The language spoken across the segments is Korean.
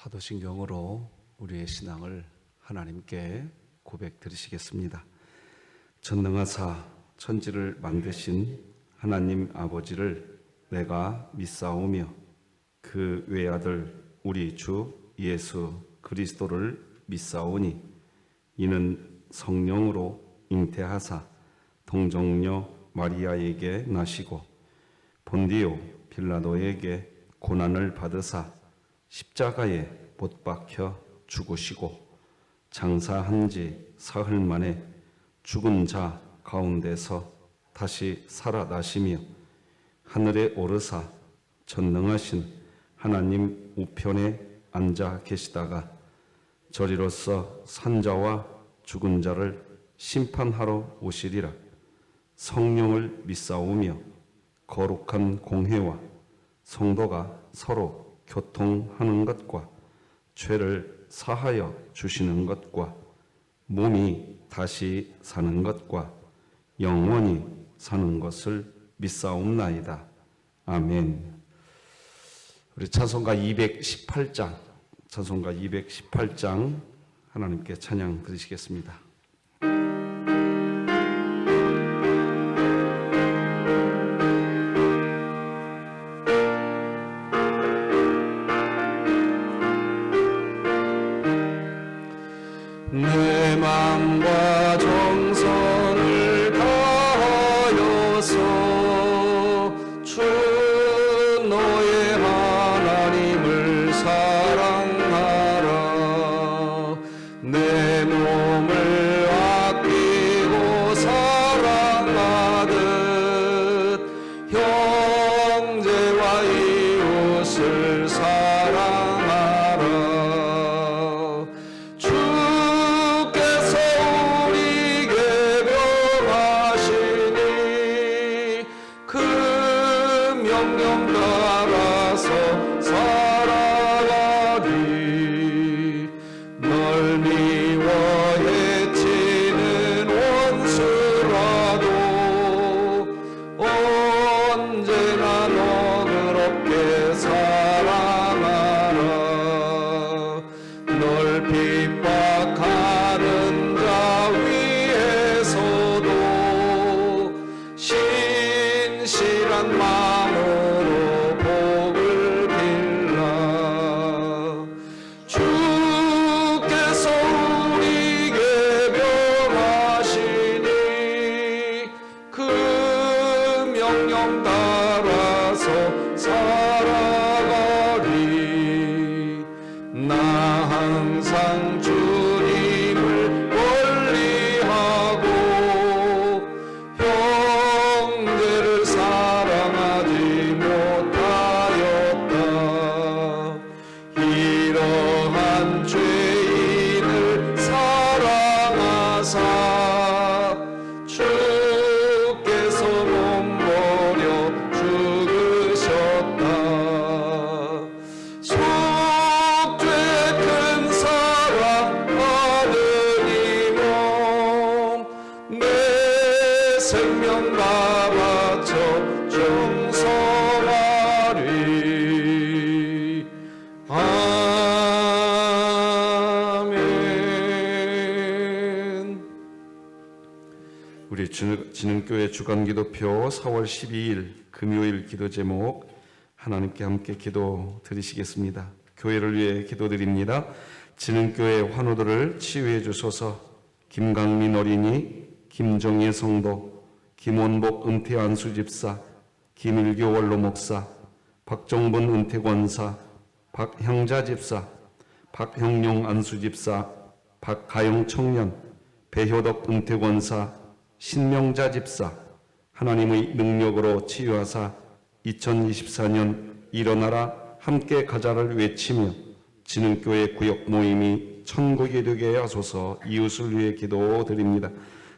사도신경으로 우리의 신앙을 하나님께 고백 드리시겠습니다. 전능하사 천지를 만드신 하나님 아버지를 내가 믿사오며 그 외아들 우리 주 예수 그리스도를 믿사오니 이는 성령으로 잉태하사 동정녀 마리아에게 나시고 본디오 빌라도에게 고난을 받으사 십자가에 못 박혀 죽으시고 장사한 지 사흘 만에 죽은 자 가운데서 다시 살아나시며 하늘에 오르사 전능하신 하나님 우편에 앉아 계시다가 저리로서 산자와 죽은 자를 심판하러 오시리라. 성령을 믿사오며 거룩한 공회와 성도가 서로 교통하는 것과 죄를 사하여 주시는 것과 몸이 다시 사는 것과 영원히 사는 것을 믿사옵나이다. 아멘. 우리 찬송가 218장 하나님께 찬양 드리시겠습니다. 내 맘과 정성을 다하여서 주 너의 하나님을 사랑하라. 내 몸을 아끼고 사랑하듯 형제와 이웃을 사랑하라. 명령 따라서 살아가리. 널 미워 해치는 원수라도 언제나 너그럽게 사랑하라. 널 핍박하는 자 위에서도 신실한 마음으로 복을 빌라. 주께서 우리에게 명하시니 그 명령 따라서 살아가리. 나 항상 주님을 멀리하고 형제를 사랑하지 못하였다. 이러한 죄인을 사랑하사 주께서 몸버려 죽으셨다. 속죄 큰 사랑 받으니 몸 내 생명 다 바쳐 충성하리. 아멘. 우리 진흥교회 주간기도표 4월 12일 금요일 기도 제목 하나님께 함께 기도 드리시겠습니다. 교회를 위해 기도드립니다. 진흥교회 환우들을 치유해 주소서. 김강민 어린이, 김정희 성도, 김원복 은퇴 안수집사, 김일교 원로 목사, 박정분 은퇴 권사, 박형자 집사, 박형용 안수집사, 박가영 청년, 배효덕 은퇴 권사, 신명자 집사, 하나님의 능력으로 치유하사 2024년 일어나라 함께 가자를 외치며 진흥교회 구역 모임이 천국이 되게 하소서. 이웃을 위해 기도드립니다.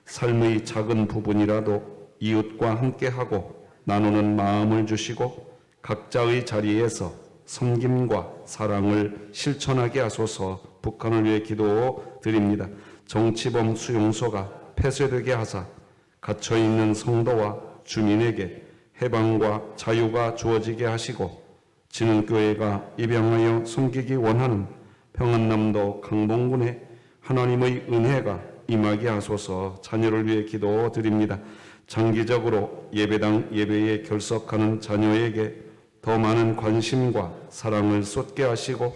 삶의 작은 부분이라도 이웃과 함께하고 나누는 마음을 주시고 각자의 자리에서 섬김과 사랑을 실천하게 하소서. 북한을 위해 기도드립니다. 정치범 수용소가 폐쇄되게 하사 갇혀있는 성도와 주민에게 해방과 자유가 주어지게 하시고 진흥교회가 입양하여 섬기기 원하는 평안남도 강동군에 하나님의 은혜가 임하게 하소서. 자녀를 위해 기도드립니다. 장기적으로 예배당 예배에 결석하는 자녀에게 더 많은 관심과 사랑을 쏟게 하시고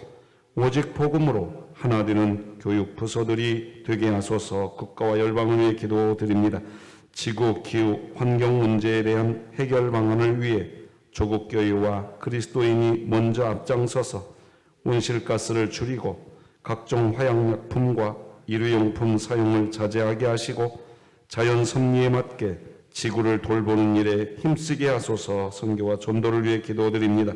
오직 복음으로 하나 되는 교육 부서들이 되게 하소서. 국가와 열방을 위해 기도드립니다. 지구, 기후, 환경 문제에 대한 해결 방안을 위해 조국 교회와 그리스도인이 먼저 앞장서서 온실가스를 줄이고 각종 화약약품과 일회용품 사용을 자제하게 하시고 자연 섭리에 맞게 지구를 돌보는 일에 힘쓰게 하소서. 선교와 전도를 위해 기도드립니다.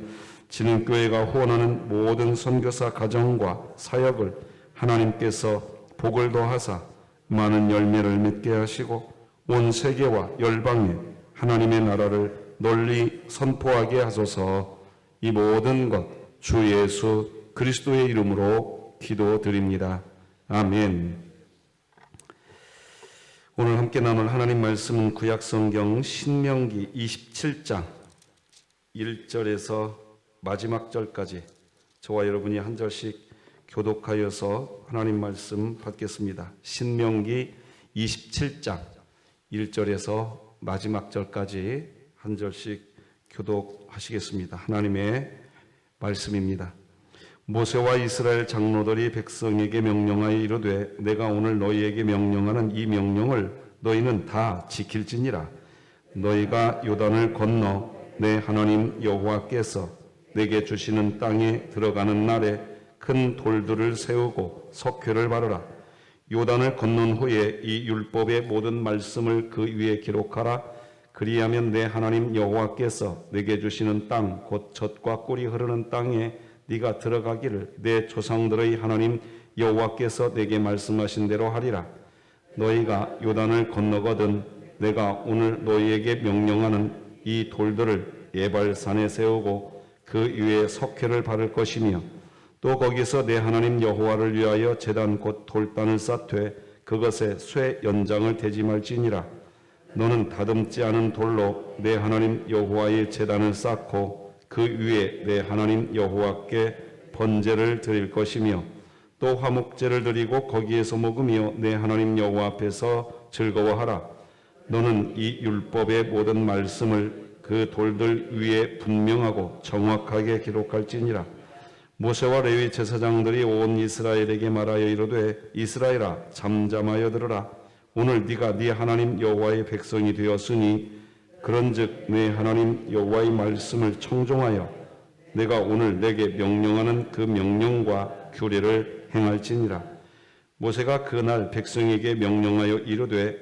진흥교회가 후원하는 모든 선교사 가정과 사역을 하나님께서 복을 더하사 많은 열매를 맺게 하시고 온 세계와 열방에 하나님의 나라를 널리 선포하게 하소서. 이 모든 것 주 예수 그리스도의 이름으로 기도드립니다. 아멘. 오늘 함께 나눌 하나님 말씀은 구약성경 신명기 27장 1절에서 마지막 절까지 저와 여러분이 한 절씩 교독하여서 하나님 말씀 받겠습니다. 신명기 27장 1절에서 마지막 절까지 한 절씩 교독하시겠습니다. 하나님의 말씀입니다. 모세와 이스라엘 장로들이 백성에게 명령하여 이르되 내가 오늘 너희에게 명령하는 이 명령을 너희는 다 지킬지니라. 너희가 요단을 건너 내 하나님 여호와께서 내게 주시는 땅에 들어가는 날에 큰 돌들을 세우고 석회를 바르라. 요단을 건넌 후에 이 율법의 모든 말씀을 그 위에 기록하라. 그리하면 내 하나님 여호와께서 내게 주시는 땅 곧 젖과 꿀이 흐르는 땅에 네가 들어가기를 내 조상들의 하나님 여호와께서 내게 말씀하신 대로 하리라. 너희가 요단을 건너거든 내가 오늘 너희에게 명령하는 이 돌들을 예발산에 세우고 그 위에 석회를 바를 것이며 또 거기서 내 하나님 여호와를 위하여 제단 곧 돌단을 쌓되 그것에 쇠 연장을 대지 말지니라. 너는 다듬지 않은 돌로 내 하나님 여호와의 제단을 쌓고 그 위에 내 하나님 여호와께 번제를 드릴 것이며 또 화목제를 드리고 거기에서 먹으며 내 하나님 여호와 앞에서 즐거워하라. 너는 이 율법의 모든 말씀을 그 돌들 위에 분명하고 정확하게 기록할지니라. 모세와 레위 제사장들이 온 이스라엘에게 말하여 이르되 이스라엘아 잠잠하여 들으라. 오늘 네가 네 하나님 여호와의 백성이 되었으니 그런즉 내 하나님 여호와의 말씀을 청종하여 내가 오늘 내게 명령하는 그 명령과 규례를 행할지니라. 모세가 그날 백성에게 명령하여 이르되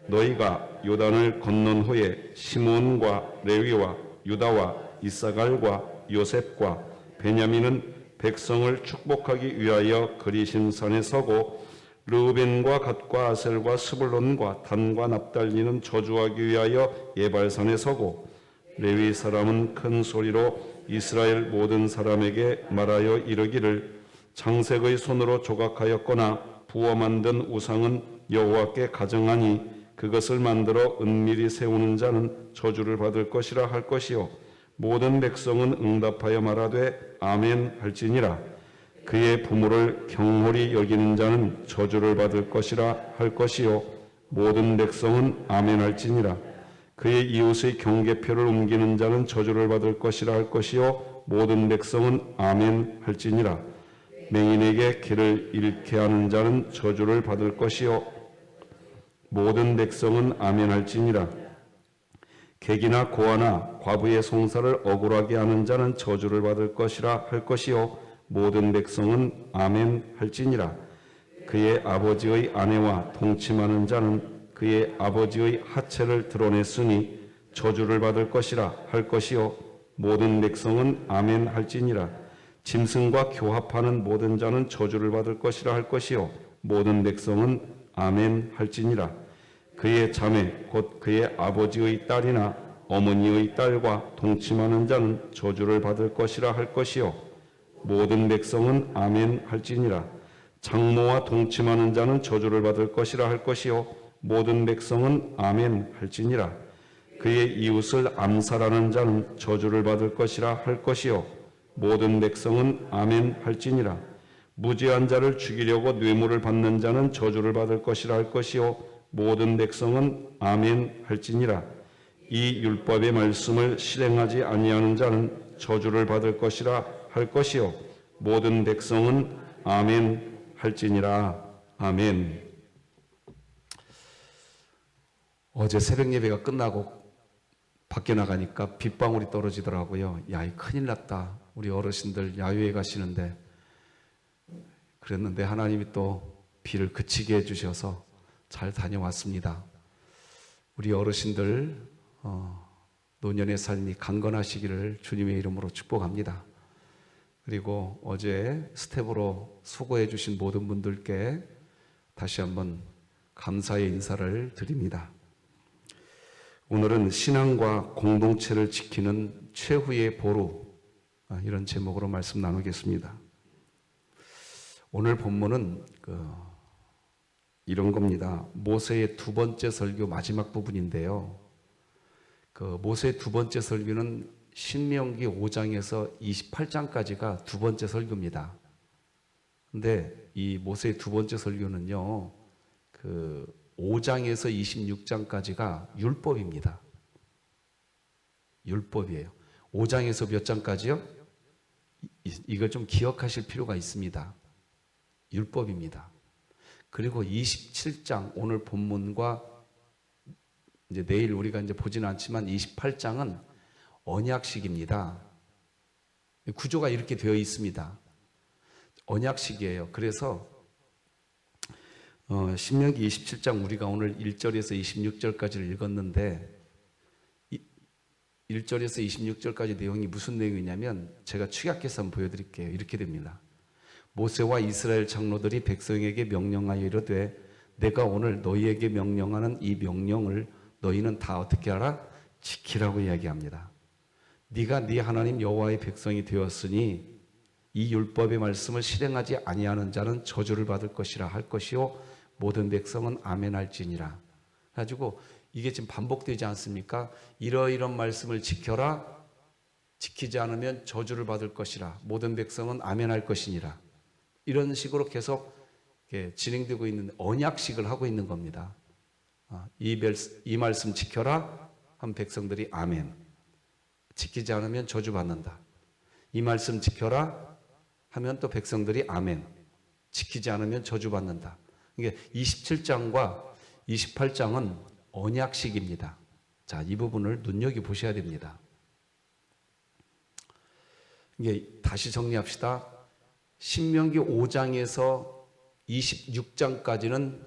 너희가 요단을 건넌 후에 시몬과 레위와 유다와 이사갈과 요셉과 베냐민은 백성을 축복하기 위하여 그리심 산에 서고 르우벤과 갓과 아셀과 스불론과 단과 납달리는 저주하기 위하여 예발산에 서고 레위 사람은 큰 소리로 이스라엘 모든 사람에게 말하여 이르기를 장색의 손으로 조각하였거나 부어 만든 우상은 여호와께 가정하니 그것을 만들어 은밀히 세우는 자는 저주를 받을 것이라 할 것이요 모든 백성은 응답하여 말하되 아멘 할지니라. 그의 부모를 경홀히 여기는 자는 저주를 받을 것이라 할 것이요 모든 백성은 아멘 할지니라. 그의 이웃의 경계표를 옮기는 자는 저주를 받을 것이라 할 것이요 모든 백성은 아멘 할지니라. 맹인에게 길을 잃게 하는 자는 저주를 받을 것이요 모든 백성은 아멘 할지니라. 객이나 고아나 과부의 송사를 억울하게 하는 자는 저주를 받을 것이라 할 것이요 모든 백성은 아멘 할지니라. 그의 아버지의 아내와 동침하는 자는 그의 아버지의 하체를 드러냈으니 저주를 받을 것이라 할 것이요 모든 백성은 아멘 할지니라. 짐승과 교합하는 모든 자는 저주를 받을 것이라 할 것이요 모든 백성은 아멘 할지니라. 그의 자매 곧 그의 아버지의 딸이나 어머니의 딸과 동침하는 자는 저주를 받을 것이라 할 것이요 모든 백성은 아멘 할지니라. 장모와 동침하는 자는 저주를 받을 것이라 할 것이요 모든 백성은 아멘 할지니라. 그의 이웃을 암살하는 자는 저주를 받을 것이라 할 것이요 모든 백성은 아멘 할지니라. 무죄한 자를 죽이려고 뇌물을 받는 자는 저주를 받을 것이라 할 것이요 모든 백성은 아멘 할지니라. 이 율법의 말씀을 실행하지 아니하는 자는 저주를 받을 것이라 할 것이요 모든 백성은 아멘 할지니라. 아멘. 어제 새벽 예배가 끝나고 밖에 나가니까 빗방울이 떨어지더라고요. 야, 이 큰일 났다. 우리 어르신들 야유회 가시는데. 그랬는데 하나님이 또 비를 그치게 해주셔서 잘 다녀왔습니다. 우리 어르신들 노년의 삶이 강건하시기를 주님의 이름으로 축복합니다. 그리고 어제 스텝으로 수고해 주신 모든 분들께 다시 한번 감사의 인사를 드립니다. 오늘은 신앙과 공동체를 지키는 최후의 보루, 이런 제목으로 말씀 나누겠습니다. 오늘 본문은 이런 겁니다. 모세의 두 번째 설교 마지막 부분인데요. 모세의 두 번째 설교는 신명기 5장에서 28장까지가 두 번째 설교입니다. 근데 이 모세의 두 번째 설교는요, 5장에서 26장까지가 율법입니다. 율법이에요. 5장에서 몇 장까지요? 이걸 좀 기억하실 필요가 있습니다. 율법입니다. 그리고 27장, 오늘 본문과 이제 내일 우리가 이제 보지는 않지만 28장은 언약식입니다. 구조가 이렇게 되어 있습니다. 언약식이에요. 그래서 신명기 27장 우리가 오늘 1절에서 26절까지를 읽었는데 1절에서 26절까지 내용이 무슨 내용이냐면 제가 축약해서 한번 보여드릴게요. 이렇게 됩니다. 모세와 이스라엘 장로들이 백성에게 명령하여 이르되 내가 오늘 너희에게 명령하는 이 명령을 너희는 다 어떻게 하라? 지키라고 이야기합니다. 네가 네 하나님 여호와의 백성이 되었으니 이 율법의 말씀을 실행하지 아니하는 자는 저주를 받을 것이라 할 것이요 모든 백성은 아멘 할지니라. 가지고 이게 지금 반복되지 않습니까? 이러이런 말씀을 지켜라. 지키지 않으면 저주를 받을 것이라. 모든 백성은 아멘 할 것이니라. 이런 식으로 계속 진행되고 있는 언약식을 하고 있는 겁니다. 이 말씀 지켜라 하면 백성들이 아멘. 지키지 않으면 저주받는다. 이 말씀 지켜라 하면 또 백성들이 아멘. 지키지 않으면 저주받는다. 이게 27장과 28장은 언약식입니다. 자, 이 부분을 눈여겨보셔야 됩니다. 이게 다시 정리합시다. 신명기 5장에서 26장까지는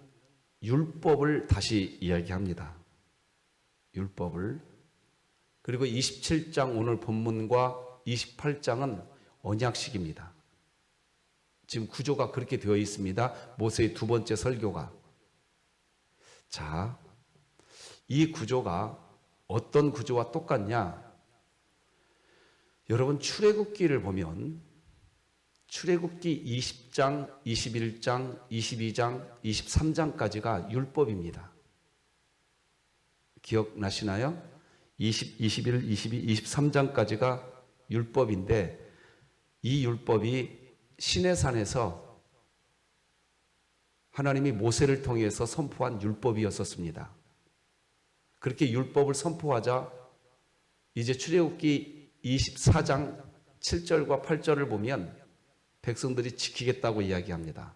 율법을 다시 이야기합니다. 율법을. 그리고 27장 오늘 본문과 28장은 언약식입니다. 지금 구조가 그렇게 되어 있습니다. 모세의 두 번째 설교가. 자, 이 구조가 어떤 구조와 똑같냐? 여러분 출애굽기를 보면 출애굽기 20장, 21장, 22장, 23장까지가 율법입니다. 기억나시나요? 20, 21, 22, 23장까지가 율법인데 이 율법이 시내산에서 하나님이 모세를 통해서 선포한 율법이었었습니다. 그렇게 율법을 선포하자 이제 출애굽기 24장 7절과 8절을 보면 백성들이 지키겠다고 이야기합니다.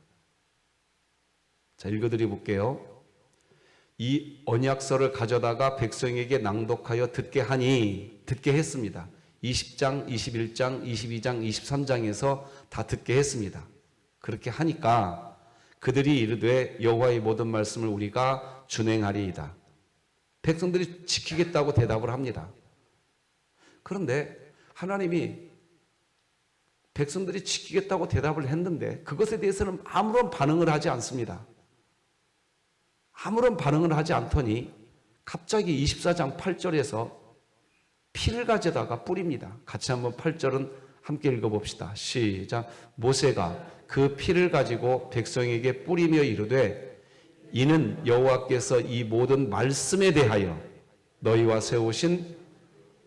자, 읽어드려 볼게요. 이 언약서를 가져다가 백성에게 낭독하여 듣게 했습니다. 20장, 21장, 22장, 23장에서 다 듣게 했습니다. 그렇게 하니까 그들이 이르되 여호와의 모든 말씀을 우리가 준행하리이다. 백성들이 지키겠다고 대답을 합니다. 그런데 하나님이 백성들이 지키겠다고 대답을 했는데 그것에 대해서는 아무런 반응을 하지 않습니다. 아무런 반응을 하지 않더니 갑자기 24장 8절에서 피를 가져다가 뿌립니다. 같이 한번 8절은 함께 읽어봅시다. 시작. 모세가 그 피를 가지고 백성에게 뿌리며 이르되 이는 여호와께서 이 모든 말씀에 대하여 너희와 세우신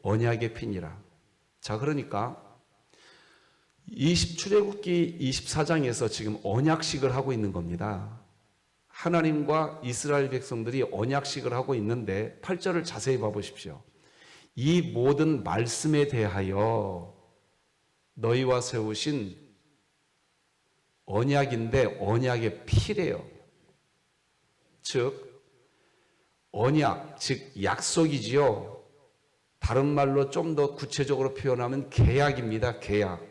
언약의 피니라. 자, 그러니까 출애굽기 24장에서 지금 언약식을 하고 있는 겁니다. 하나님과 이스라엘 백성들이 언약식을 하고 있는데 8절을 자세히 봐보십시오. 이 모든 말씀에 대하여 너희와 세우신 언약인데 언약의 피래요. 즉 언약, 즉 약속이지요. 다른 말로 좀 더 구체적으로 표현하면 계약입니다. 계약.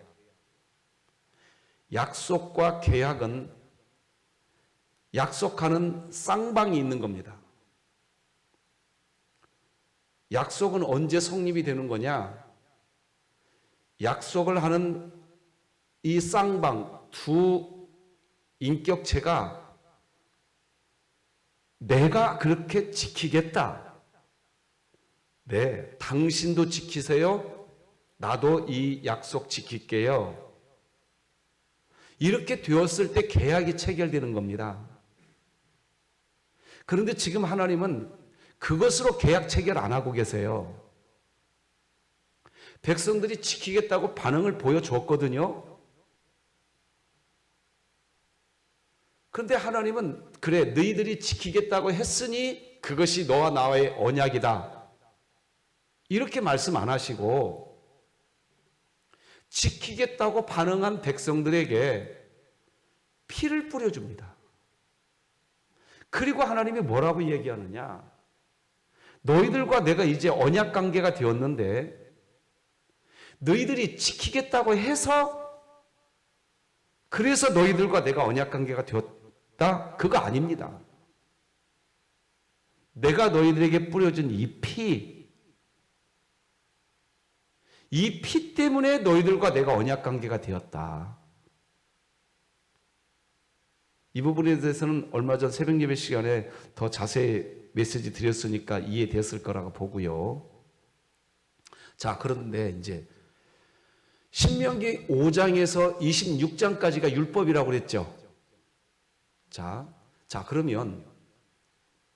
약속과 계약은 약속하는 쌍방이 있는 겁니다. 약속은 언제 성립이 되는 거냐? 약속을 하는 이 쌍방, 두 인격체가 내가 그렇게 지키겠다. 네, 당신도 지키세요. 나도 이 약속 지킬게요. 이렇게 되었을 때 계약이 체결되는 겁니다. 그런데 지금 하나님은 그것으로 계약 체결 안 하고 계세요. 백성들이 지키겠다고 반응을 보여줬거든요. 그런데 하나님은 그래, 너희들이 지키겠다고 했으니 그것이 너와 나의 언약이다. 이렇게 말씀 안 하시고 지키겠다고 반응한 백성들에게 피를 뿌려줍니다. 그리고 하나님이 뭐라고 얘기하느냐? 너희들과 내가 이제 언약 관계가 되었는데 너희들이 지키겠다고 해서 그래서 너희들과 내가 언약 관계가 되었다? 그거 아닙니다. 내가 너희들에게 뿌려준 이 피 때문에 너희들과 내가 언약 관계가 되었다. 이 부분에 대해서는 얼마 전 새벽 예배 시간에 더 자세히 메시지 드렸으니까 이해됐을 거라고 보고요. 자, 그런데 이제 신명기 5장에서 26장까지가 율법이라고 그랬죠. 자, 그러면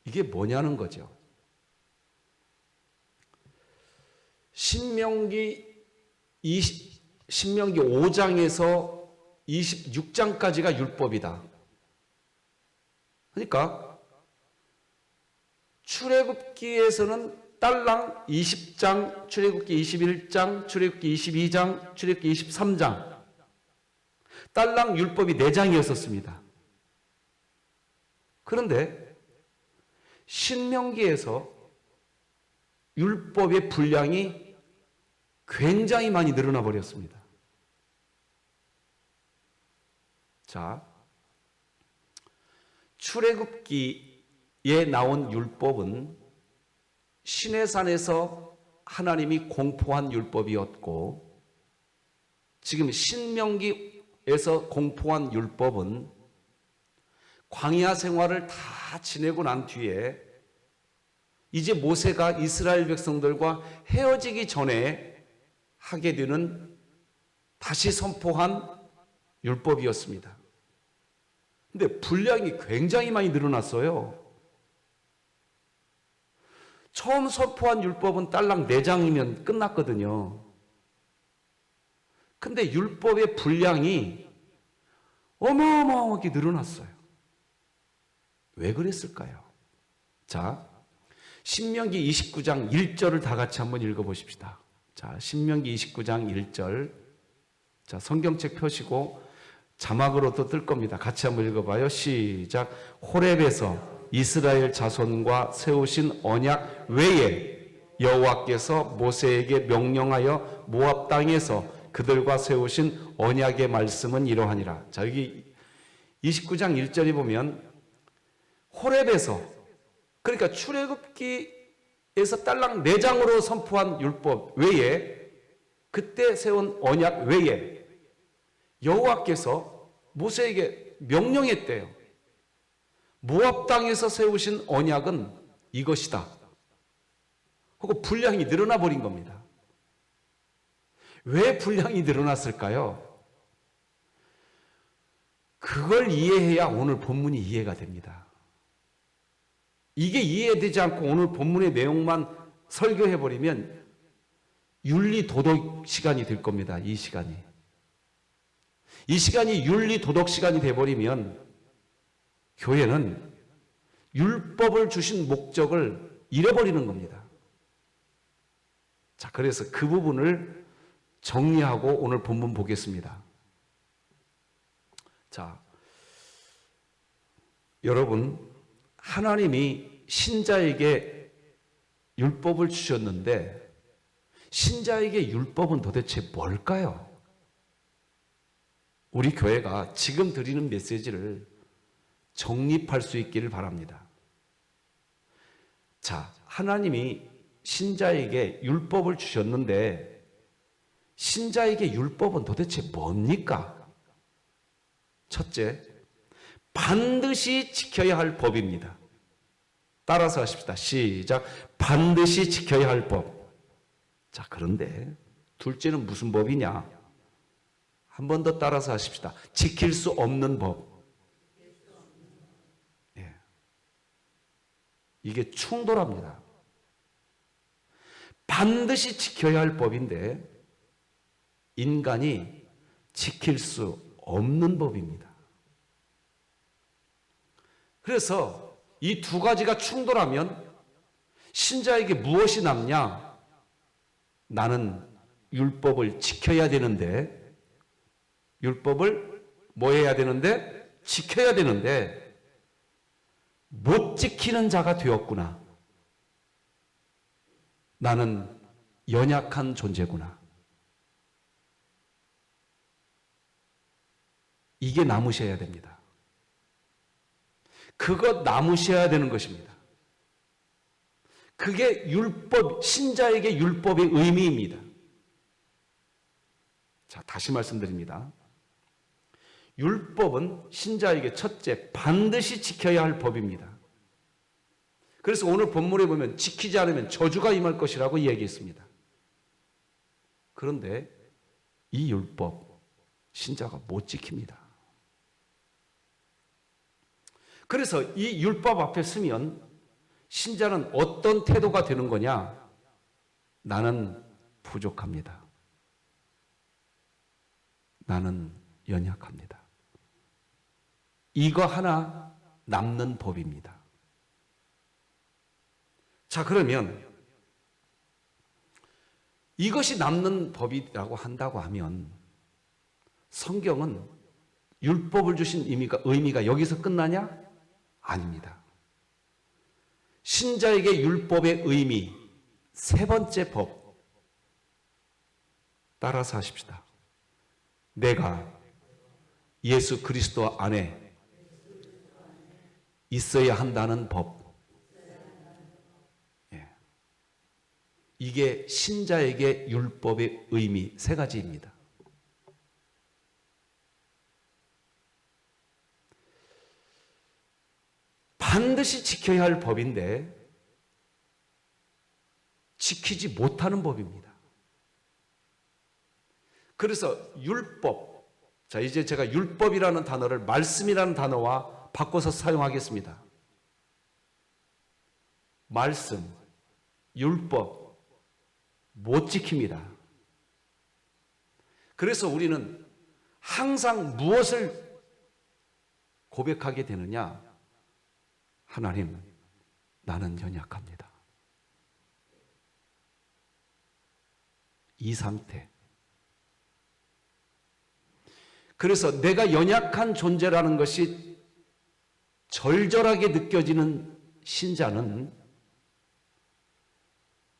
이게 뭐냐는 거죠. 신명기 5장에서 26장까지가 율법이다. 그러니까 출애굽기에서는 딸랑 20장, 출애굽기 21장, 출애굽기 22장, 출애굽기 23장 딸랑 율법이 4장이었었습니다. 그런데 신명기에서 율법의 분량이 굉장히 많이 늘어나 버렸습니다. 자, 출애굽기에 나온 율법은 시내산에서 하나님이 공포한 율법이었고, 지금 신명기에서 공포한 율법은 광야 생활을 다 지내고 난 뒤에 이제 모세가 이스라엘 백성들과 헤어지기 전에 하게 되는 다시 선포한 율법이었습니다. 근데 분량이 굉장히 많이 늘어났어요. 처음 선포한 율법은 딸랑 4장이면 끝났거든요. 근데 율법의 분량이 어마어마하게 늘어났어요. 왜 그랬을까요? 자, 신명기 29장 1절을 다 같이 한번 읽어보십시다. 자, 신명기 29장 1절. 자, 성경책 펴시고 자막으로도 뜰 겁니다. 같이 한번 읽어봐요. 시작. 호렙에서 이스라엘 자손과 세우신 언약 외에 여호와께서 모세에게 명령하여 모압 땅에서 그들과 세우신 언약의 말씀은 이러하니라. 자, 여기 29장 1절에 보면 호렙에서, 그러니까 출애굽기에서 딸랑 4장으로 선포한 율법 외에, 그때 세운 언약 외에 여호와께서 모세에게 명령했대요. 모압 땅에서 세우신 언약은 이것이다. 하고 분량이 늘어나 버린 겁니다. 왜 분량이 늘어났을까요? 그걸 이해해야 오늘 본문이 이해가 됩니다. 이게 이해되지 않고 오늘 본문의 내용만 설교해버리면 윤리 도덕 시간이 될 겁니다. 이 시간이. 이 시간이 윤리 도덕 시간이 돼버리면 교회는 율법을 주신 목적을 잃어버리는 겁니다. 자, 그래서 그 부분을 정리하고 오늘 본문 보겠습니다. 자, 여러분, 하나님이 신자에게 율법을 주셨는데 신자에게 율법은 도대체 뭘까요? 우리 교회가 지금 드리는 메시지를 정립할 수 있기를 바랍니다. 자, 하나님이 신자에게 율법을 주셨는데 신자에게 율법은 도대체 뭡니까? 첫째, 반드시 지켜야 할 법입니다. 따라서 하십시다. 시작. 반드시 지켜야 할 법. 자, 그런데 둘째는 무슨 법이냐? 한 번 더 따라서 하십시다. 지킬 수 없는 법. 예. 이게 충돌합니다. 반드시 지켜야 할 법인데 인간이 지킬 수 없는 법입니다. 그래서 이 두 가지가 충돌하면 신자에게 무엇이 남냐? 나는 율법을 지켜야 되는데, 율법을 뭐 해야 되는데? 지켜야 되는데, 못 지키는 자가 되었구나. 나는 연약한 존재구나. 이게 남으셔야 됩니다. 그것 남으셔야 되는 것입니다. 그게 율법, 신자에게 율법의 의미입니다. 자, 다시 말씀드립니다. 율법은 신자에게 첫째, 반드시 지켜야 할 법입니다. 그래서 오늘 본문에 보면 지키지 않으면 저주가 임할 것이라고 이야기했습니다. 그런데 이 율법, 신자가 못 지킵니다. 그래서 이 율법 앞에 서면 신자는 어떤 태도가 되는 거냐? 나는 부족합니다. 나는 연약합니다. 이거 하나 남는 법입니다. 자, 그러면 이것이 남는 법이라고 한다고 하면 성경은 율법을 주신 의미가 여기서 끝나냐? 아닙니다. 신자에게 율법의 의미, 세 번째 법. 따라서 하십시다. 내가 예수 그리스도 안에 있어야 한다는 법. 예. 이게 신자에게 율법의 의미 세 가지입니다. 반드시 지켜야 할 법인데 지키지 못하는 법입니다. 그래서 율법, 자, 이제 제가 율법이라는 단어를 말씀이라는 단어와 바꿔서 사용하겠습니다. 말씀, 율법 못 지킵니다. 그래서 우리는 항상 무엇을 고백하게 되느냐? 하나님, 나는 연약합니다. 이 상태. 그래서 내가 연약한 존재라는 것이 절절하게 느껴지는 신자는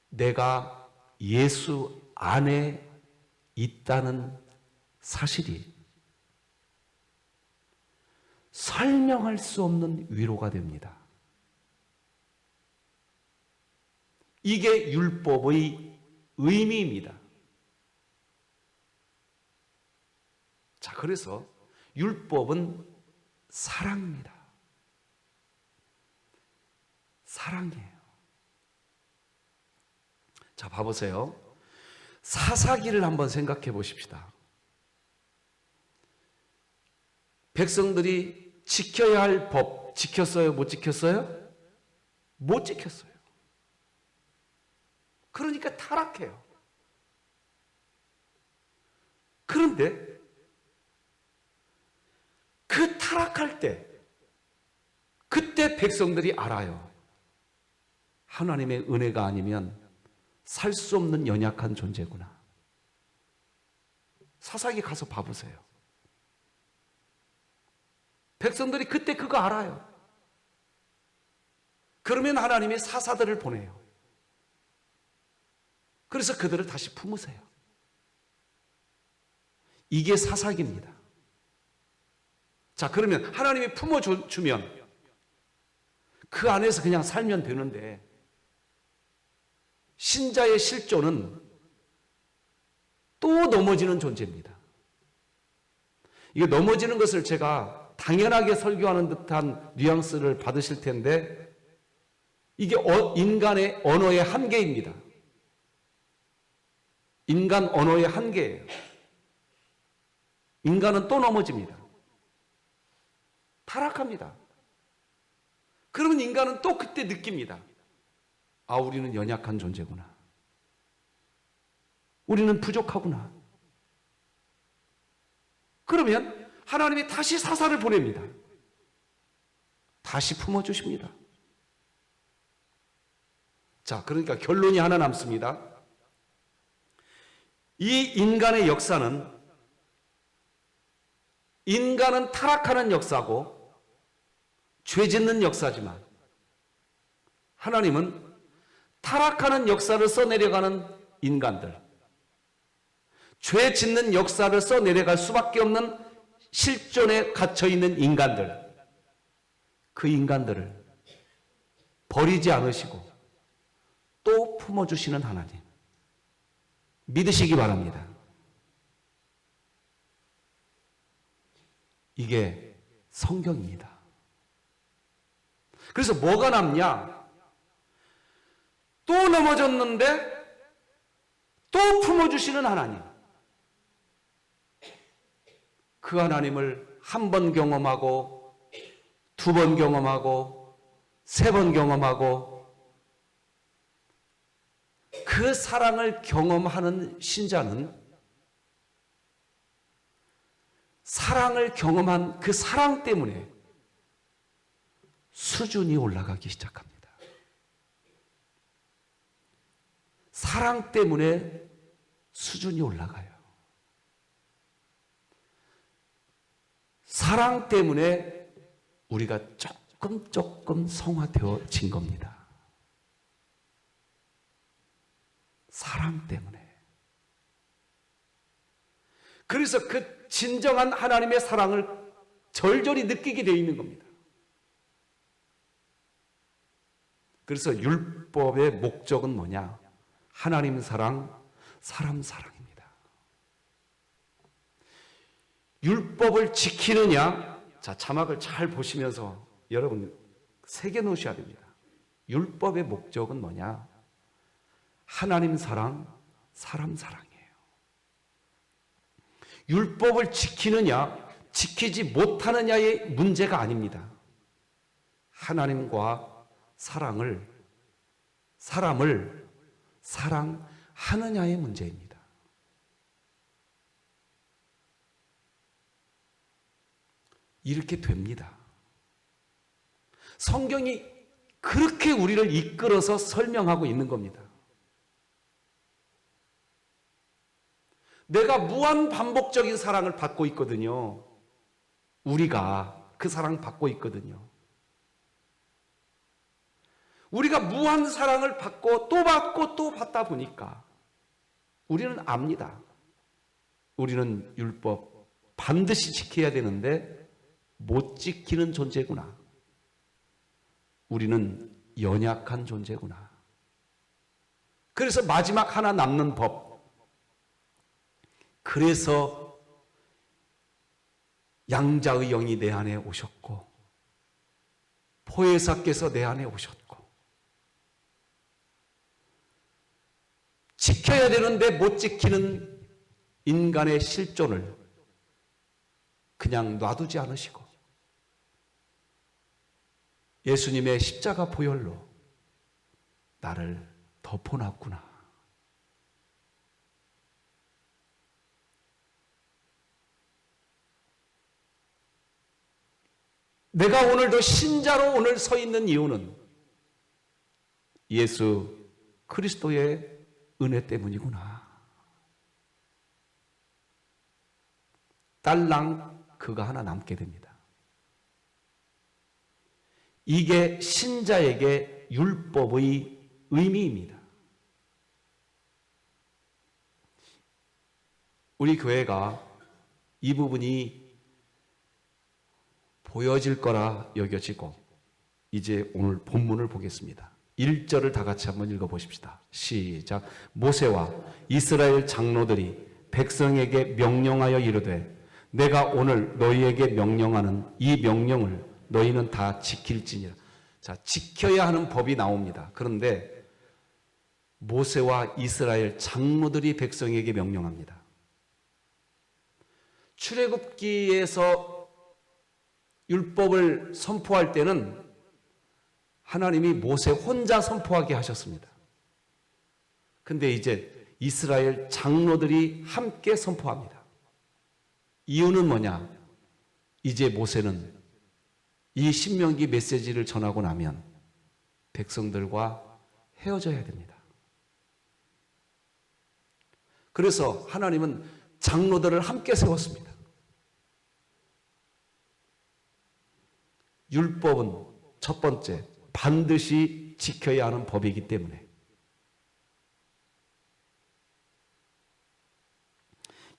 내가 예수 안에 있다는 사실이 설명할 수 없는 위로가 됩니다. 이게 율법의 의미입니다. 자, 그래서 율법은 사랑입니다. 사랑이에요. 자, 봐보세요. 사사기를 한번 생각해 보십시다. 백성들이 지켜야 할 법 지켰어요? 못 지켰어요? 못 지켰어요. 그러니까 타락해요. 그런데 그 타락할 때, 그때 백성들이 알아요. 하나님의 은혜가 아니면 살 수 없는 연약한 존재구나. 사사기 가서 봐보세요. 백성들이 그때 그거 알아요. 그러면 하나님이 사사들을 보내요. 그래서 그들을 다시 품으세요. 이게 사사기입니다. 자, 그러면 하나님이 품어주면 그 안에서 그냥 살면 되는데, 신자의 실존은 또 넘어지는 존재입니다. 이게 넘어지는 것을 제가 당연하게 설교하는 듯한 뉘앙스를 받으실 텐데, 이게 인간의 언어의 한계입니다. 인간 언어의 한계예요. 인간은 또 넘어집니다. 타락합니다. 그러면 인간은 또 그때 느낍니다. 아, 우리는 연약한 존재구나. 우리는 부족하구나. 그러면 하나님이 다시 사사를 보냅니다. 다시 품어주십니다. 자, 그러니까 결론이 하나 남습니다. 이 인간의 역사는, 인간은 타락하는 역사고 죄 짓는 역사지만, 하나님은 타락하는 역사를 써내려가는 인간들, 죄 짓는 역사를 써내려갈 수밖에 없는 실존에 갇혀있는 인간들, 그 인간들을 버리지 않으시고 또 품어주시는 하나님, 믿으시기 바랍니다. 이게 성경입니다. 그래서 뭐가 남냐? 또 넘어졌는데 또 품어주시는 하나님. 그 하나님을 한 번 경험하고, 두 번 경험하고, 세 번 경험하고, 그 사랑을 경험하는 신자는 사랑을 경험한 그 사랑 때문에 수준이 올라가기 시작합니다. 사랑 때문에 수준이 올라가요. 사랑 때문에 우리가 조금 성화되어진 겁니다. 사랑 때문에. 그래서 그 진정한 하나님의 사랑을 절절히 느끼게 되어 있는 겁니다. 그래서 율법의 목적은 뭐냐? 하나님 사랑, 사람 사랑입니다. 율법을 지키느냐? 자, 자막을 잘 보시면서 여러분 새겨 놓으셔야 됩니다. 율법의 목적은 뭐냐? 하나님 사랑, 사람 사랑이에요. 율법을 지키느냐, 지키지 못하느냐의 문제가 아닙니다. 하나님과 사람을 사랑하느냐의 문제입니다. 이렇게 됩니다. 성경이 그렇게 우리를 이끌어서 설명하고 있는 겁니다. 내가 무한 반복적인 사랑을 받고 있거든요. 우리가 그 사랑 받고 있거든요. 우리가 무한 사랑을 받고 또 받다 보니까 우리는 압니다. 우리는 율법 반드시 지켜야 되는데 못 지키는 존재구나. 우리는 연약한 존재구나. 그래서 마지막 하나 남는 법. 그래서 양자의 영이 내 안에 오셨고 보혜사께서 내 안에 오셨고 지켜야 되는데 못 지키는 인간의 실존을 그냥 놔두지 않으시고 예수님의 십자가 보혈로 나를 덮어놨구나. 내가 오늘도 신자로 오늘 서 있는 이유는 예수 그리스도의 은혜 때문이구나. 딸랑 그가 하나 남게 됩니다. 이게 신자에게 율법의 의미입니다. 우리 교회가 이 부분이 보여질 거라 여겨지고 이제 오늘 본문을 보겠습니다. 1절을 다 같이 한번 읽어보십시다. 시작. 모세와 이스라엘 장로들이 백성에게 명령하여 이르되 내가 오늘 너희에게 명령하는 이 명령을 너희는 다 지킬지니라. 자, 지켜야 하는 법이 나옵니다. 그런데 모세와 이스라엘 장로들이 백성에게 명령합니다. 출애굽기에서 율법을 선포할 때는 하나님이 모세 혼자 선포하게 하셨습니다. 근데 이제 이스라엘 장로들이 함께 선포합니다. 이유는 뭐냐? 이제 모세는 이 신명기 메시지를 전하고 나면 백성들과 헤어져야 됩니다. 그래서 하나님은 장로들을 함께 세웠습니다. 율법은 첫 번째, 반드시 지켜야 하는 법이기 때문에.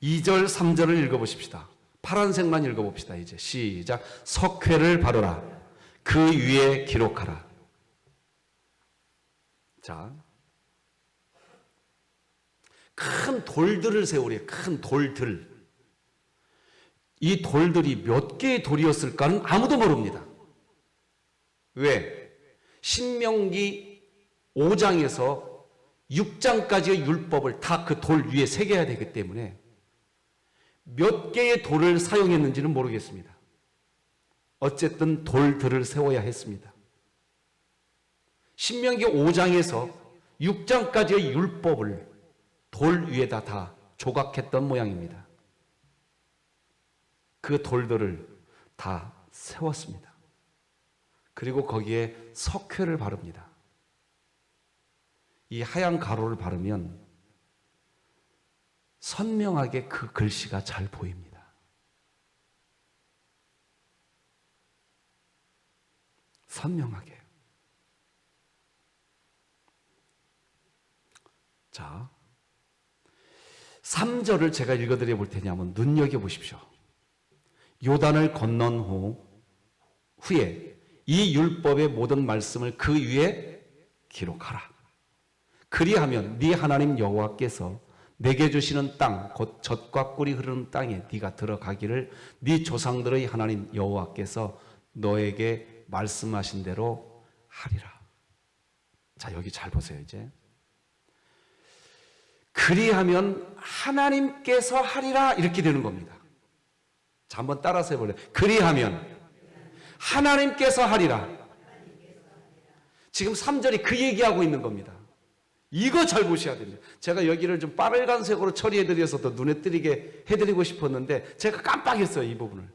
2절, 3절을 읽어보십시다. 파란색만 읽어봅시다. 이제 시작. 석회를 바르라. 그 위에 기록하라. 자, 큰 돌들을 세우래. 큰 돌들. 이 돌들이 몇 개의 돌이었을까는 아무도 모릅니다. 왜? 신명기 5장에서 6장까지의 율법을 다 그 돌 위에 새겨야 되기 때문에 몇 개의 돌을 사용했는지는 모르겠습니다. 어쨌든 돌들을 세워야 했습니다. 신명기 5장에서 6장까지의 율법을 돌 위에다 다 조각했던 모양입니다. 그 돌들을 다 세웠습니다. 그리고 거기에 석회를 바릅니다. 이 하얀 가루를 바르면 선명하게 그 글씨가 잘 보입니다. 선명하게. 자, 3절을 제가 읽어드려 볼 테니 한번 눈여겨보십시오. 요단을 건넌 후에 이 율법의 모든 말씀을 그 위에 기록하라. 그리하면 네 하나님 여호와께서 내게 주시는 땅, 곧 젖과 꿀이 흐르는 땅에 네가 들어가기를 네 조상들의 하나님 여호와께서 너에게 말씀하신 대로 하리라. 자, 여기 잘 보세요. 이제 그리하면 하나님께서 하리라 이렇게 되는 겁니다. 자, 한번 따라서 해볼래요? 그리하면 하나님께서 하리라. 지금 3절이 그 얘기하고 있는 겁니다. 이거 잘 보셔야 됩니다. 제가 여기를 좀 빨간색으로 처리해드려서 더 눈에 띄게 해드리고 싶었는데 제가 깜빡했어요. 이 부분을.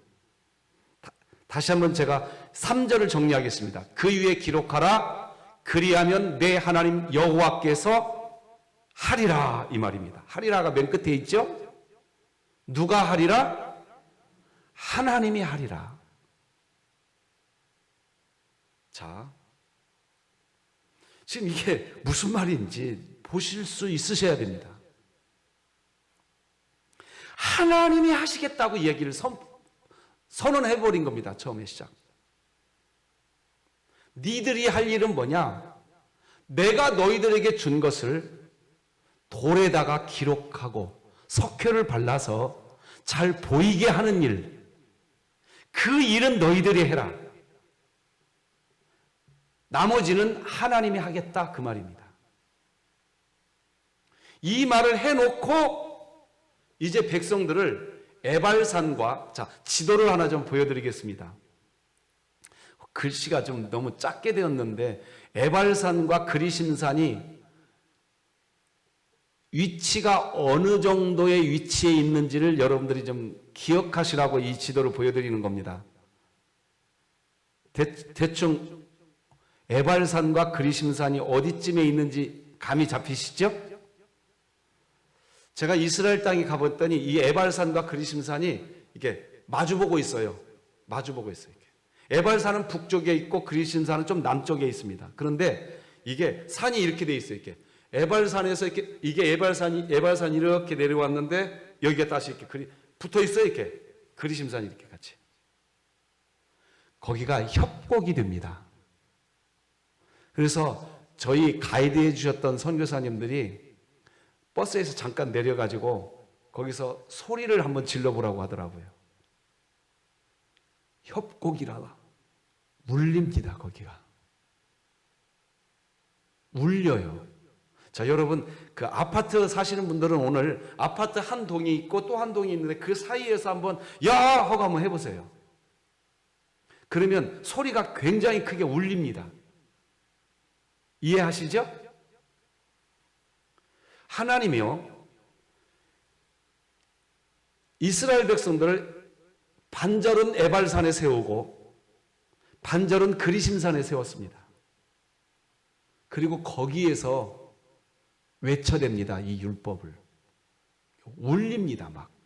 다시 한번 제가 3절을 정리하겠습니다. 그 위에 기록하라. 그리하면 내 하나님 여호와께서 하리라 이 말입니다. 하리라가 맨 끝에 있죠? 누가 하리라? 하나님이 하리라. 자, 지금 이게 무슨 말인지 보실 수 있으셔야 됩니다. 하나님이 하시겠다고 얘기를 선언해버린 겁니다. 처음에 시작. 니들이 할 일은 뭐냐? 내가 너희들에게 준 것을 돌에다가 기록하고 석회를 발라서 잘 보이게 하는 일. 그 일은 너희들이 해라. 나머지는 하나님이 하겠다 그 말입니다. 이 말을 해놓고 이제 백성들을 에발산과 자 지도를 하나 좀 보여드리겠습니다. 글씨가 좀 너무 작게 되었는데 에발산과 그리심산이 위치가 어느 정도의 위치에 있는지를 여러분들이 좀 기억하시라고 이 지도를 보여드리는 겁니다. 대충 에발산과 그리심산이 어디쯤에 있는지 감이 잡히시죠? 제가 이스라엘 땅에 가봤더니 이 에발산과 그리심산이 이게 마주보고 있어요. 마주보고 있어요. 이렇게. 에발산은 북쪽에 있고 그리심산은 좀 남쪽에 있습니다. 그런데 이게 산이 이렇게 돼 있어요. 이렇게 에발산에서 이렇게 이게 에발산이 이렇게 내려왔는데 여기가 다시 이렇게 붙어 있어요. 이렇게 그리심산이 이렇게 같이. 거기가 협곡이 됩니다. 그래서 저희 가이드해 주셨던 선교사님들이 버스에서 잠깐 내려가지고 거기서 소리를 한번 질러보라고 하더라고요. 협곡이라 울립니다. 거기가 울려요. 자, 여러분 그 아파트 사시는 분들은 오늘 아파트 한 동이 있고 또 한 동이 있는데 그 사이에서 한번 야 하고 한번 해보세요. 그러면 소리가 굉장히 크게 울립니다. 이해하시죠? 하나님이요 이스라엘 백성들을 반절은 에발산에 세우고 반절은 그리심산에 세웠습니다. 그리고 거기에서 외쳐댑니다. 이 율법을 울립니다. 막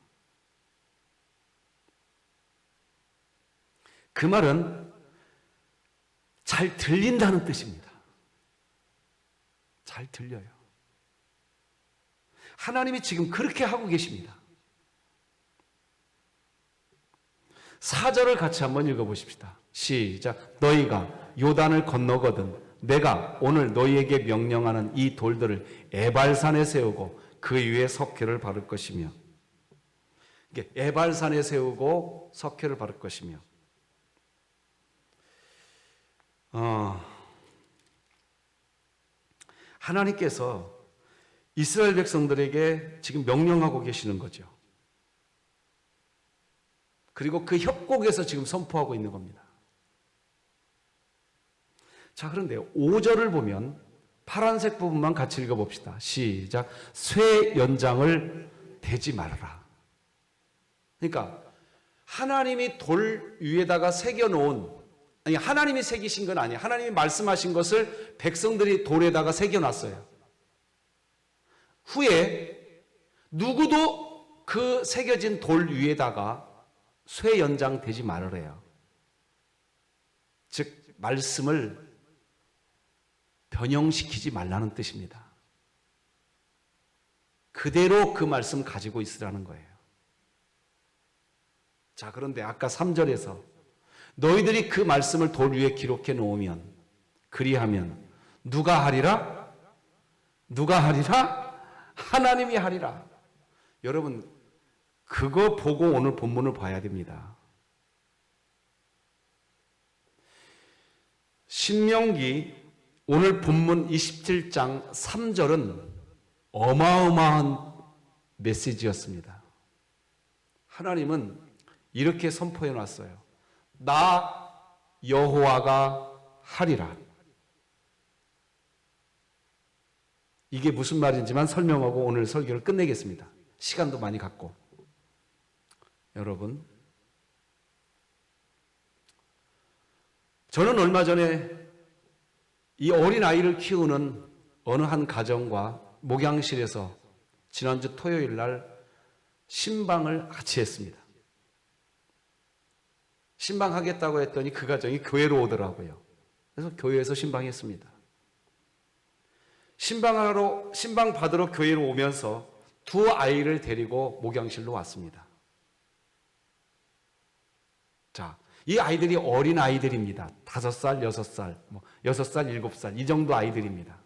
그 말은 잘 들린다는 뜻입니다. 잘 들려요. 하나님이 지금 그렇게 하고 계십니다. 4절을 같이 한번 읽어보십시다. 시작. 너희가 요단을 건너거든 내가 오늘 너희에게 명령하는 이 돌들을 에발산에 세우고 그 위에 석회를 바를 것이며 이게 에발산에 세우고 석회를 바를 것이며 하나님께서 이스라엘 백성들에게 지금 명령하고 계시는 거죠. 그리고 그 협곡에서 지금 선포하고 있는 겁니다. 자, 그런데 5절을 보면 파란색 부분만 같이 읽어봅시다. 시작. 쇠 연장을 대지 말아라. 그러니까 하나님이 돌 위에다가 새겨놓은 아니 하나님이 새기신 건 아니에요. 하나님이 말씀하신 것을 백성들이 돌에다가 새겨놨어요. 후에 누구도 그 새겨진 돌 위에다가 쇠 연장 대지 말으래요. 즉 말씀을 변형시키지 말라는 뜻입니다. 그대로 그 말씀 가지고 있으라는 거예요. 자, 그런데 아까 3절에서 너희들이 그 말씀을 돌 위에 기록해 놓으면 그리하면 누가 하리라? 누가 하리라? 하나님이 하리라. 여러분 그거 보고 오늘 본문을 봐야 됩니다. 신명기 오늘 본문 27장 3절은 어마어마한 메시지였습니다. 하나님은 이렇게 선포해 놨어요. 나 여호와가 하리라. 이게 무슨 말인지만 설명하고 오늘 설교를 끝내겠습니다. 시간도 많이 갖고. 여러분, 저는 얼마 전에 이 어린 아이를 키우는 어느 한 가정과 목양실에서 지난주 토요일 날 신방을 같이 했습니다. 신방하겠다고 했더니 그 가정이 교회로 오더라고요. 그래서 교회에서 신방했습니다. 신방 받으러 교회로 오면서 두 아이를 데리고 목양실로 왔습니다. 자, 이 아이들이 어린 아이들입니다. 5살, 6살, 6살, 7살 이 정도 아이들입니다.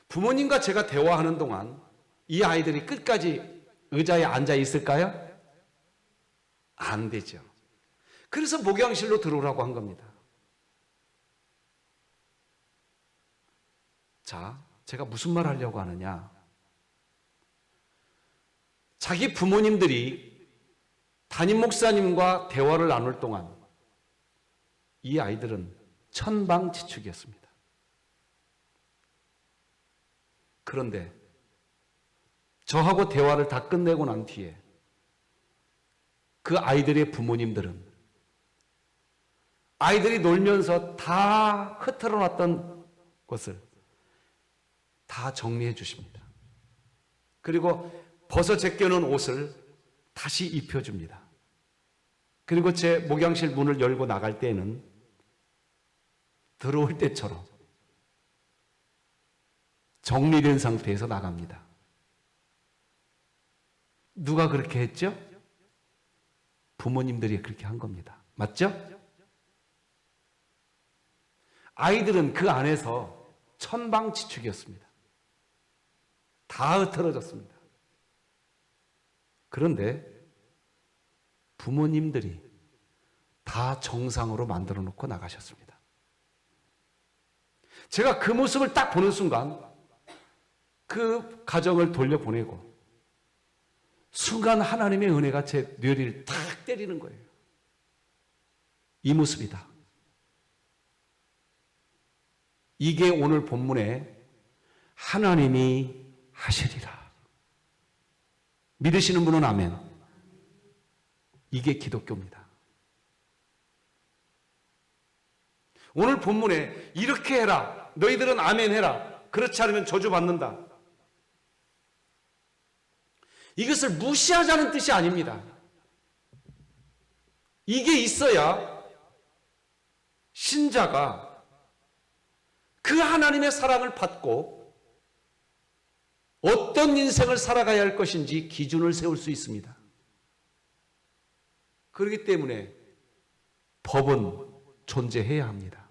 부모님과 제가 대화하는 동안 이 아이들이 끝까지 의자에 앉아 있을까요? 안 되죠. 그래서 목양실로 들어오라고 한 겁니다. 자, 제가 무슨 말 하려고 하느냐? 자기 부모님들이 담임 목사님과 대화를 나눌 동안 이 아이들은 천방지축이었습니다. 그런데 저하고 대화를 다 끝내고 난 뒤에 그 아이들의 부모님들은 아이들이 놀면서 다 흐트러 놨던 것을 다 정리해 주십니다. 그리고 벗어 제껴놓은 옷을 다시 입혀줍니다. 그리고 제 목양실 문을 열고 나갈 때에는 들어올 때처럼 정리된 상태에서 나갑니다. 누가 그렇게 했죠? 부모님들이 그렇게 한 겁니다. 맞죠? 아이들은 그 안에서 천방지축이었습니다. 다 흐트러졌습니다. 그런데 부모님들이 다 정상으로 만들어 놓고 나가셨습니다. 제가 그 모습을 딱 보는 순간 그 가정을 돌려보내고 순간 하나님의 은혜가 제 뇌리를 탁 때리는 거예요. 이 모습이다. 이게 오늘 본문에 하나님이 하시리라. 믿으시는 분은 아멘. 이게 기독교입니다. 오늘 본문에 이렇게 해라. 너희들은 아멘 해라. 그렇지 않으면 저주받는다. 이것을 무시하자는 뜻이 아닙니다. 이게 있어야 신자가 그 하나님의 사랑을 받고 어떤 인생을 살아가야 할 것인지 기준을 세울 수 있습니다. 그렇기 때문에 법은 존재해야 합니다.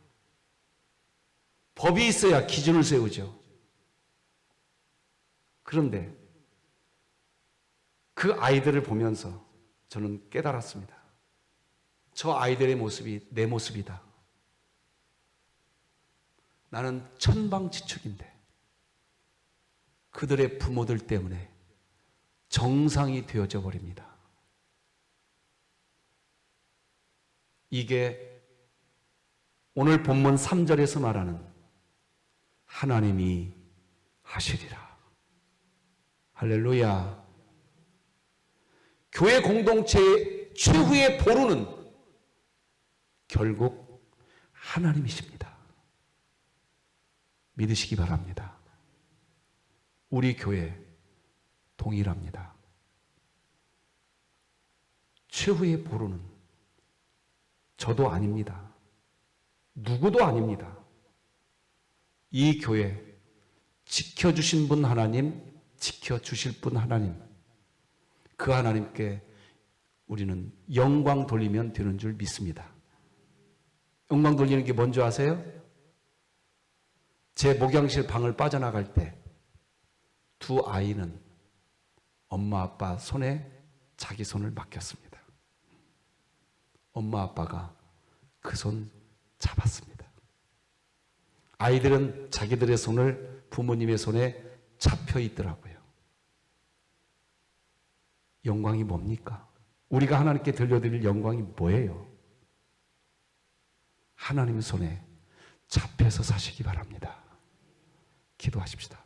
법이 있어야 기준을 세우죠. 그런데 그 아이들을 보면서 저는 깨달았습니다. 저 아이들의 모습이 내 모습이다. 나는 천방지축인데 그들의 부모들 때문에 정상이 되어져 버립니다. 이게 오늘 본문 3절에서 말하는 하나님이 하시리라. 할렐루야. 교회 공동체의 최후의 보루는 결국 하나님이십니다. 믿으시기 바랍니다. 우리 교회 동일합니다. 최후의 보루는 저도 아닙니다. 누구도 아닙니다. 이 교회 지켜주신 분 하나님, 지켜주실 분 하나님, 그 하나님께 우리는 영광 돌리면 되는 줄 믿습니다. 영광 돌리는 게 뭔지 아세요? 제 목양실 방을 빠져나갈 때 두 아이는 엄마 아빠 손에 자기 손을 맡겼습니다. 엄마 아빠가 그 손 잡았습니다. 아이들은 자기들의 손을 부모님의 손에 잡혀 있더라고요. 영광이 뭡니까? 우리가 하나님께 들려드릴 영광이 뭐예요? 하나님 손에 잡혀서 사시기 바랍니다. 기도하십시다.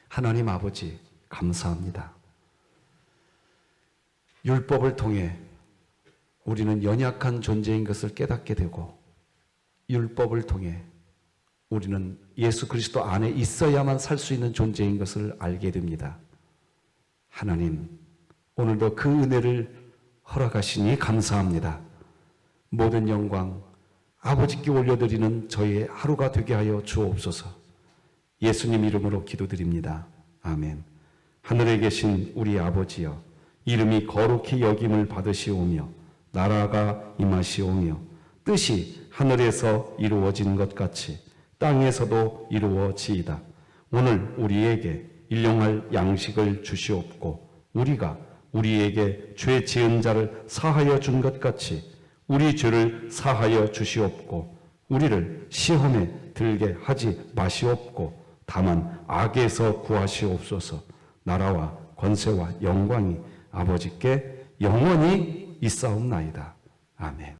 하나님 아버지 감사합니다. 율법을 통해 우리는 연약한 존재인 것을 깨닫게 되고 율법을 통해 우리는 예수 그리스도 안에 있어야만 살 수 있는 존재인 것을 알게 됩니다. 하나님, 오늘도 그 은혜를 허락하시니 감사합니다. 모든 영광 아버지께 올려드리는 저의 하루가 되게 하여 주옵소서. 예수님 이름으로 기도드립니다. 아멘. 하늘에 계신 우리 아버지여, 이름이 거룩히 여김을 받으시오며 나라가 임하시오며 뜻이 하늘에서 이루어진 것 같이 땅에서도 이루어지이다. 오늘 우리에게 일용할 양식을 주시옵고 우리가 우리에게 죄 지은 자를 사하여 준 것 같이 우리 죄를 사하여 주시옵고 우리를 시험에 들게 하지 마시옵고 다만 악에서 구하시옵소서. 나라와 권세와 영광이 아버지께 영원히 있사옵나이다. 아멘.